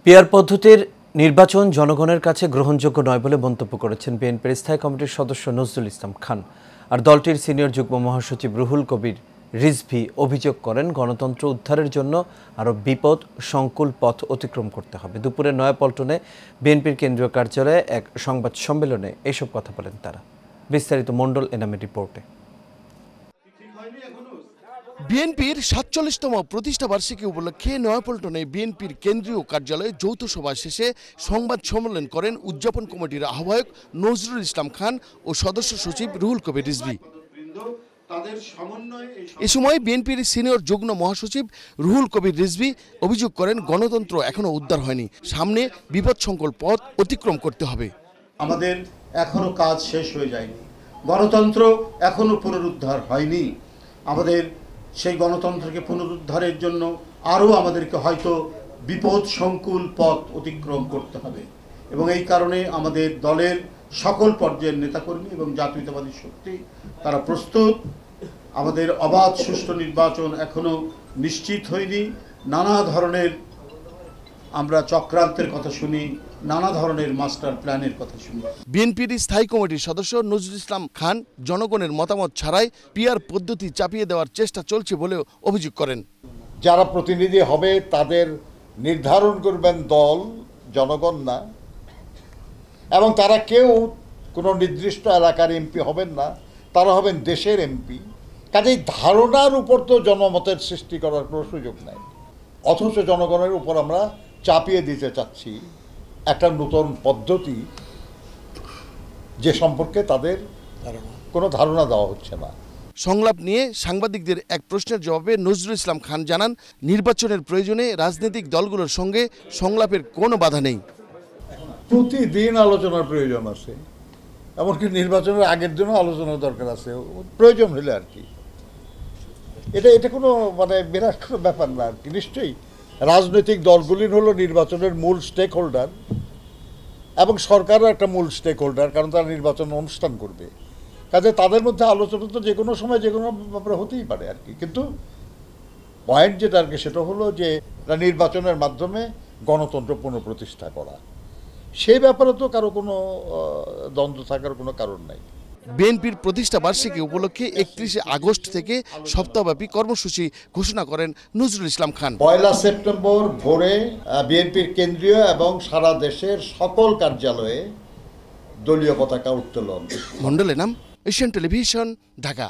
PR পদ্ধতির নির্বাচন জনগণের কাছে গ্রহণযোগ্য নয় বলে মন্তব্য করেছেন বিএনপির স্থায়ী কমিটির সদস্য নজরুল ইসলাম খান। আর দলটির সিনিয়র যুগ্ম মহাসচিব রুহুল কবির রিজভী অভিযোগ করেন, গণতন্ত্র উদ্ধারের জন্য আরও বিপদ সংকুল পথ অতিক্রম করতে হবে। দুপুরে নয়াপল্টনে বিএনপির কেন্দ্রীয় কার্যালয়ে এক সংবাদ সম্মেলনে এসব কথা বলেন তারা। বিস্তারিত মণ্ডল এনামের রিপোর্টে। বিএনপির ৪৭তম প্রতিষ্ঠাবার্ষিকী উপলক্ষে নয়াপল্টনে বিএনপির কেন্দ্রীয় কার্যালয়ে যৌথ সভা শেষে সংবাদ সম্মেলন করেন উদযাপন কমিটির আহ্বায়ক নজরুল ইসলাম খান ও সদস্য সচিব রুহুল কবির রিজভী। এ সময় বিএনপির সিনিয়র যুগ্ম মহাসচিব রুহুল কবির রিজভী অভিযোগ করেন, গণতন্ত্র এখনো উদ্ধার হয়নি, সামনে বিপদসংকুল পথ অতিক্রম করতে হবে। আমাদের এখনো কাজ শেষ হয়ে যায়নি, গণতন্ত্র এখনো পুনরুদ্ধার হয়নি। আমাদের সেই গণতন্ত্রকে পুনরুদ্ধারের জন্য আরও আমাদেরকে হয়তো বিপদ সংকুল পথ অতিক্রম করতে হবে এবং এই কারণে আমাদের দলের সকল পর্যায়ের নেতাকর্মী এবং জাতীয়তাবাদী শক্তি তারা প্রস্তুত। আমাদের অবাধ সুষ্ঠু নির্বাচন এখনো নিশ্চিত হয়নি। নানা ধরনের আমরা চক্রান্তের কথা শুনি, নানা ধরনের মাস্টার প্ল্যানের কথা শুনি। বিএনপির স্থায়ী কমিটির সদস্য নজরুল ইসলাম খান জনগণের মতামত ছাড়াই পিআর পদ্ধতি চাপিয়ে দেওয়ার চেষ্টা চলছে বলেও অভিযোগ করেন। যারা প্রতিনিধি হবে তাদের নির্ধারণ করবেন দল, জনগণ না, এবং তারা কেউ কোনো নির্দিষ্ট এলাকার এমপি হবেন না, তারা হবেন দেশের এমপি। কাজেই ধারণার উপর তো জনমতের সৃষ্টি করার কোনো সুযোগ নাই, অথচ জনগণের উপর আমরা চাপিয়ে দিতে চাচ্ছি একটা নতুন পদ্ধতি যে সম্পর্কে তাদের কোনো ধারণা দেওয়া হচ্ছে না। সংলাপ নিয়ে সাংবাদিকদের এক প্রশ্নের জবাবে নজরুল ইসলাম খান জানান, নির্বাচনের প্রয়োজনে রাজনৈতিক দলগুলোর সঙ্গে সংলাপের কোনো বাধা নেই। প্রতিদিন আলোচনার প্রয়োজন আছে, এমনকি নির্বাচনের আগের দিনও আলোচনার দরকার আছে প্রয়োজন হলে আর কি। এটা কোনো বিরাট কোনো ব্যাপার না আর কি। নিশ্চয়ই রাজনৈতিক দলগুলির হলো নির্বাচনের মূল স্টেক হোল্ডার এবং সরকারও একটা মূল স্টেক হোল্ডার, কারণ তারা নির্বাচন অনুষ্ঠান করবে। কাজে তাদের মধ্যে আলোচনা তো যে কোনো সময় যে কোনো ব্যাপারে হতেই পারে আর কি। কিন্তু পয়েন্ট যেটা আর কি সেটা হলো যে নির্বাচনের মাধ্যমে গণতন্ত্র পুনঃপ্রতিষ্ঠা করা, সেই ব্যাপারে তো কারো কোনো দ্বন্দ্ব থাকার কোনো কারণ নাই। বিএনপির প্রতিষ্ঠা বার্ষিকী উপলক্ষে ৩১ আগস্ট থেকে সপ্তাহব্যাপী কর্মসূচি ঘোষণা করেন নজরুল ইসলাম খান। ১ সেপ্টেম্বর ভোরে বিএনপির কেন্দ্রীয় এবং সারা দেশের সকল কার্যালয়ে দলীয় পতাকা উত্তোলন। মণ্ডলের নাম, এশিয়ান টেলিভিশন, ঢাকা।